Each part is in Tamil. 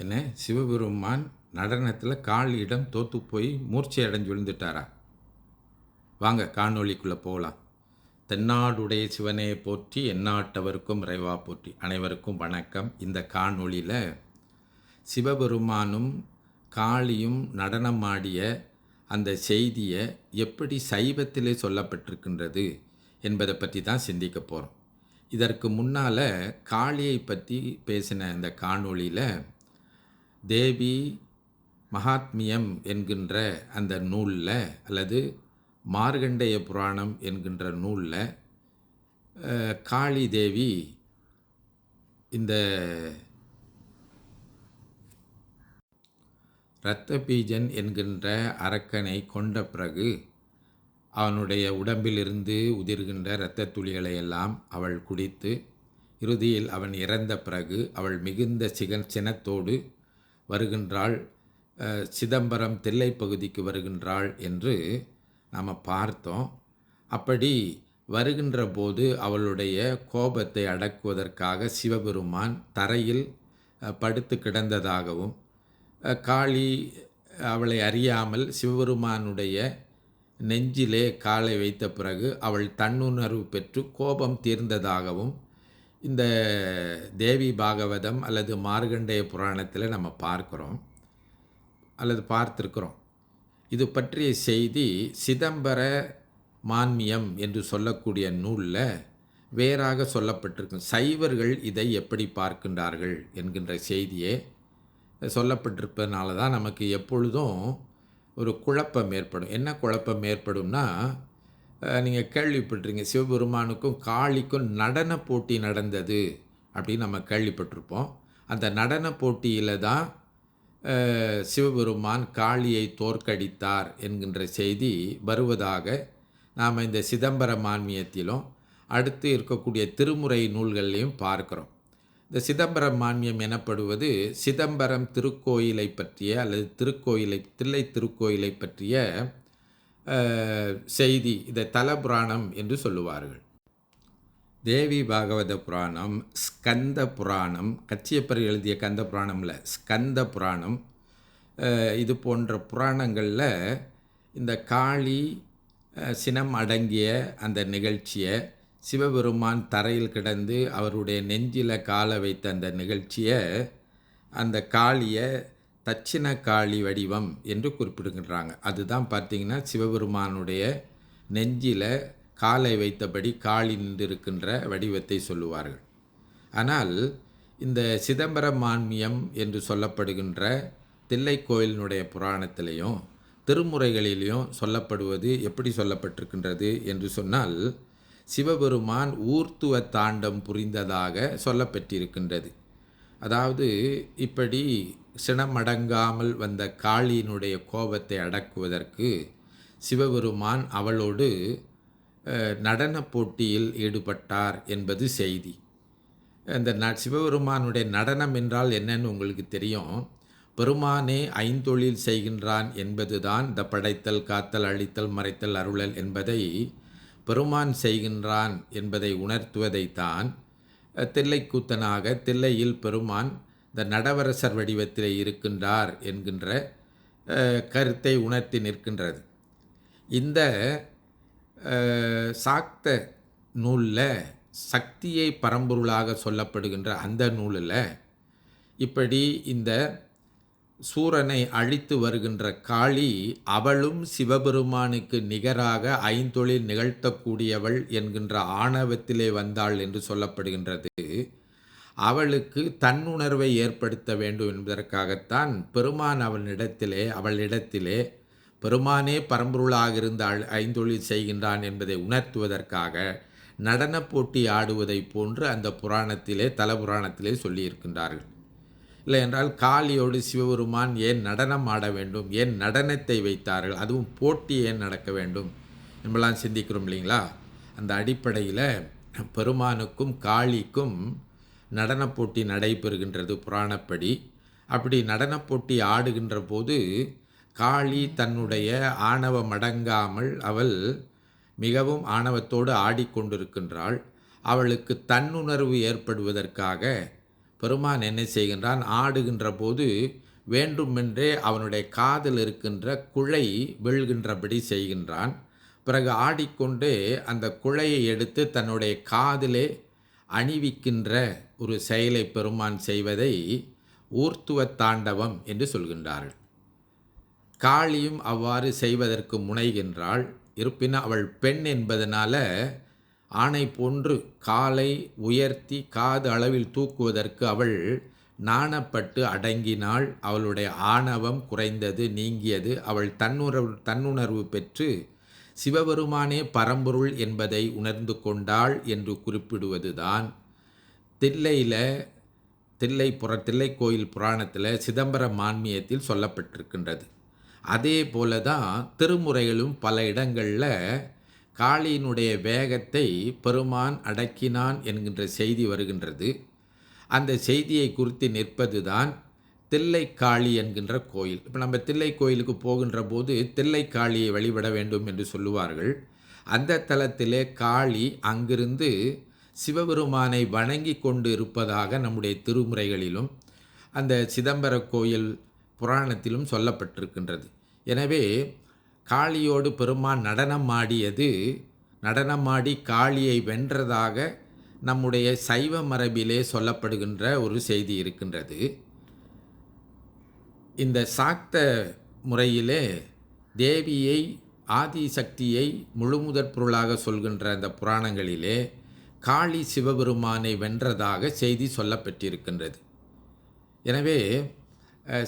என்ன சிவபெருமான் நடனத்தில் காளியிடம் தோற்று போய் மூர்ச்சை அடைஞ்சு விழுந்துட்டாரா? வாங்க காணொளிக்குள்ளே போகலாம். தென்னாடுடைய சிவனே போற்றி, எந்நாட்டவருக்கும் இறைவா போற்றி. அனைவருக்கும் வணக்கம். இந்த காணொளியில் சிவபெருமானும் காளியும் நடனமாடிய அந்த செய்தியை எப்படி சைவத்திலே சொல்லப்பட்டிருக்கின்றது என்பதை பற்றி தான் சிந்திக்க போகிறோம். இதற்கு முன்னால் காளியை பற்றி பேசின இந்த காணொளியில் தேவி மகாத்மியம் என்கின்ற அந்த நூலில் அல்லது மார்கண்டேய புராணம் என்கின்ற நூலில் காளி தேவி இந்த இரத்தபீஜன் என்கின்ற அரக்கனை கொண்ட பிறகு அவனுடைய உடம்பிலிருந்து உதிர்கின்ற இரத்த துளிகளை எல்லாம் அவள் குடித்து இறுதியில் அவன் இறந்த பிறகு அவள் மிகுந்த சினத்தோடு வருகின்றாள், சிதம்பரம் தில்லை பகுதிக்கு வருகின்றாள் என்று நாம் பார்த்தோம். அப்படி வருகின்ற போது அவளுடைய கோபத்தை அடக்குவதற்காக சிவபெருமான் தரையில் படுத்து கிடந்ததாகவும், காளி அவளை அறியாமல் சிவபெருமானுடைய நெஞ்சிலே காலை வைத்த பிறகு அவள் தன்னுணர்வு பெற்று கோபம் தீர்ந்ததாகவும் இந்த தேவி பாகவதம் அல்லது மார்கண்டேய புராணத்தில் நம்ம பார்க்குறோம் அல்லது பார்த்துருக்குறோம். இது பற்றிய செய்தி சிதம்பர மான்மியம் என்று சொல்லக்கூடிய நூலில் வேறாக சொல்லப்பட்டிருக்கும். சைவர்கள் இதை எப்படி பார்க்கின்றார்கள் என்கின்ற செய்தியே சொல்லப்பட்டிருப்பதனால தான் நமக்கு எப்பொழுதும் ஒரு குழப்பம் ஏற்படும். என்ன குழப்பம் ஏற்படும்னா, நீங்கள் கேள்விப்பட்டிருங்க, சிவபெருமானுக்கும் காளிக்கும் நடன போட்டி நடந்தது அப்படின்னு நம்ம கேள்விப்பட்டிருப்போம். அந்த நடன போட்டியில் தான் சிவபெருமான் காளியை தோற்கடித்தார் என்கின்ற செய்தி வருவதாக நாம் இந்த சிதம்பர மான்மியத்திலும் அடுத்து இருக்கக்கூடிய திருமுறை நூல்கள்லையும் பார்க்குறோம். இந்த சிதம்பர மான்மியம் எனப்படுவது சிதம்பரம் திருக்கோயிலை பற்றிய அல்லது தில்லை திருக்கோயிலை பற்றிய செய்தி. இதை தலபுராணம் என்று சொல்லுவார்கள். தேவி பாகவத புராணம், ஸ்கந்த புராணம், கச்சியப்பர் எழுதிய கந்த புராணம்ல ஸ்கந்த புராணம், இது போன்ற புராணங்களில் இந்த காளி சினம் அடங்கிய அந்த நிகழ்ச்சியை, சிவபெருமான் தரையில் கிடந்து அவருடைய நெஞ்சில் காலை வைத்த அந்த நிகழ்ச்சியை, அந்த காளியை தட்சிண காளி வடிவம் என்று குறிப்பிடுகின்றாங்க. அதுதான் பார்த்திங்கன்னா சிவபெருமானுடைய நெஞ்சில் காலை வைத்தபடி காளி நின்றிருக்கின்ற வடிவத்தை சொல்லுவார்கள். ஆனால் இந்த சிதம்பர மான்மியம் என்று சொல்லப்படுகின்ற தில்லை கோயிலினுடைய புராணத்திலையும் திருமுறைகளிலையும் சொல்லப்படுவது எப்படி சொல்லப்பட்டிருக்கின்றது என்று சொன்னால், சிவபெருமான் ஊர்த்துவ தாண்டம் புரிந்ததாக சொல்லப்பட்டிருக்கின்றது. அதாவது இப்படி சினமடங்காமல் வந்த காளியினுடைய கோபத்தை அடக்குவதற்கு சிவபெருமான் அவளோடு நடன போட்டியில் ஈடுபட்டார் என்பது செய்தி. இந்த சிவபெருமானுடைய நடனம் என்றால் என்னன்னு உங்களுக்கு தெரியும். பெருமானே ஐந்தொழில் செய்கின்றான் என்பதுதான் இந்த படைத்தல், காத்தல், அழித்தல், மறைத்தல், அருளல் என்பதை பெருமான் செய்கின்றான் என்பதை உணர்த்துவதைத்தான் தில்லைக்கூத்தனாக தில்லையில் பெருமான் இந்த நடவரசர் வடிவத்தில் இருக்கின்றார் என்கின்ற கருத்தை உணர்த்தி நிற்கின்றது. இந்த சாக்த நூலில் சக்தியை பரம்பொருளாக சொல்லப்படுகின்ற அந்த நூலில் இப்படி இந்த சூரனை அழித்து வருகின்ற காளி அவளும் சிவபெருமானுக்கு நிகராக ஐந்தொழில் நிகழ்த்தக்கூடியவள் என்கின்ற ஆணவத்திலே வந்தாள் என்று சொல்லப்படுகின்றது. அவளுக்கு தன்னுணர்வை ஏற்படுத்த வேண்டும் என்பதற்காகத்தான் பெருமான் அவளிடத்திலே பெருமானே பரம்பொருளாக இருந்த ஐந்தொழில் செய்கின்றான் என்பதை உணர்த்துவதற்காக நடன போட்டி ஆடுவதை போன்று அந்த புராணத்திலே தலபுராணத்திலே சொல்லியிருக்கின்றார்கள். இல்லை என்றால் காளியோடு சிவபெருமான் ஏன் நடனம் ஆட வேண்டும், ஏன் நடனத்தை வைத்தார்கள், அதுவும் போட்டி ஏன் நடக்க வேண்டும் என்பெல்லாம் சிந்திக்கிறோம் இல்லைங்களா? அந்த அடிப்படையில் பெருமானுக்கும் காளிக்கும் நடன போட்டி நடைபெறுகின்றது புராணப்படி. அப்படி நடன போட்டி ஆடுகின்ற போது காளி தன்னுடைய ஆணவம் அடங்காமல் அவள் மிகவும் ஆணவத்தோடு ஆடிக்கொண்டிருக்கின்றாள். அவளுக்கு தன்னுணர்வு ஏற்படுவதற்காக பெருமான் என்ன செய்கின்றான், ஆடுகின்ற போது வேண்டுமென்றே அவனுடைய காதில் இருக்கின்ற குழை வீழ்கின்றபடி செய்கின்றான். பிறகு ஆடிக்கொண்டே அந்த குழையை எடுத்து தன்னுடைய காதிலே அணிவிக்கின்ற ஒரு செயலை பெருமான் செய்வதை ஊர்த்துவ தாண்டவம் என்று சொல்கின்றார்கள். காளியும் அவ்வாறு செய்வதற்கு முனைகின்றாள். இருப்பினும் அவள் பெண் என்பதனால ஆணை போன்று காலை உயர்த்தி காது அளவில் தூக்குவதற்கு அவள் நாணப்பட்டு அடங்கினாள். அவளுடைய ஆணவம் குறைந்தது, நீங்கியது. அவள் தன்னுணர்வு பெற்று சிவபெருமானே பரம்பொருள் என்பதை உணர்ந்து கொண்டாள் என்று குறிப்பிடுவதுதான் தில்லைக்கோயில் புராணத்தில் சிதம்பர மான்மியத்தில் சொல்லப்பட்டிருக்கின்றது. அதே போல தான் திருமுறைகளும் பல இடங்களில் காளியினுடைய வேகத்தை பெருமான் அடக்கினான் என்கின்ற செய்தி வருகின்றது. அந்த செய்தியை குறித்து நிற்பது தான் தில்லைக்காளி என்கின்ற கோயில். இப்போ நம்ம தில்லை கோயிலுக்கு போகின்ற போது தில்லைக்காளியை வழிபட வேண்டும் என்று சொல்லுவார்கள். அந்த தலத்திலே காளி அங்கிருந்து சிவபெருமானை வணங்கி கொண்டு இருப்பதாக நம்முடைய திருமுறைகளிலும் அந்த சிதம்பர கோயில் புராணத்திலும் சொல்லப்பட்டிருக்கின்றது. எனவே காளியோடு பெருமான் நடனமாடி காளியை வென்றதாக நம்முடைய சைவ மரபிலே சொல்லப்படுகின்ற ஒரு செய்தி இருக்கின்றது. இந்த சாக்த முறையிலே தேவியை, ஆதிசக்தியை முழுமுதற் பொருளாக சொல்கின்ற அந்த புராணங்களிலே காளி சிவபெருமானை வென்றதாக செய்தி சொல்லப்பட்டிருக்கின்றது. எனவே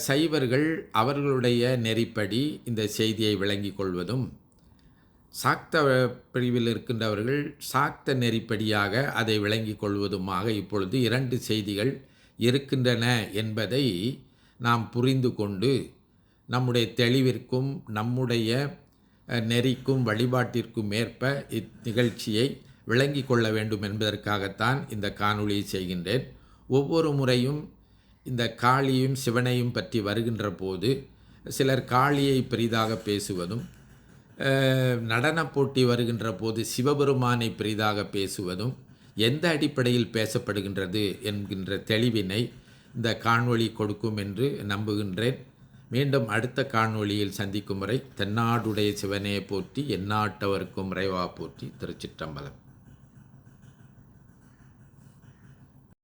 சைவர்கள் அவர்களுடைய நெறிப்படி இந்த செய்தியை விளங்கி கொள்வதும், சாக்த பிரிவில் இருக்கின்றவர்கள் சாக்த நெறிப்படியாக அதை விளங்கி கொள்வதுமாக இப்பொழுது 2 செய்திகள் இருக்கின்றன என்பதை நாம் புரிந்து கொண்டு நம்முடைய தெளிவிற்கும் நம்முடைய நெறிக்கும் வழிபாட்டிற்கும் ஏற்ப இந்நிகழ்ச்சியை விளங்கி கொள்ள வேண்டும் என்பதற்காகத்தான் இந்த காணொளியை செய்கின்றேன். ஒவ்வொரு முறையும் இந்த காளியும் சிவனையும் பற்றி வருகின்ற போது சிலர் காளியை பெரிதாக பேசுவதும், நடன போட்டி வருகின்ற போது சிவபெருமானை பெரிதாக பேசுவதும் எந்த அடிப்படையில் பேசப்படுகின்றது என்கின்ற தெளிவினை இந்த காணொளி கொடுக்கும் என்று நம்புகின்றேன். மீண்டும் அடுத்த காணொளியில் சந்திக்கும் வரை தென்னாடுடைய சிவனே போற்றி, எந்நாட்டவர்க்கும் இறைவா போற்றி. திருச்சிற்றம்பலம்.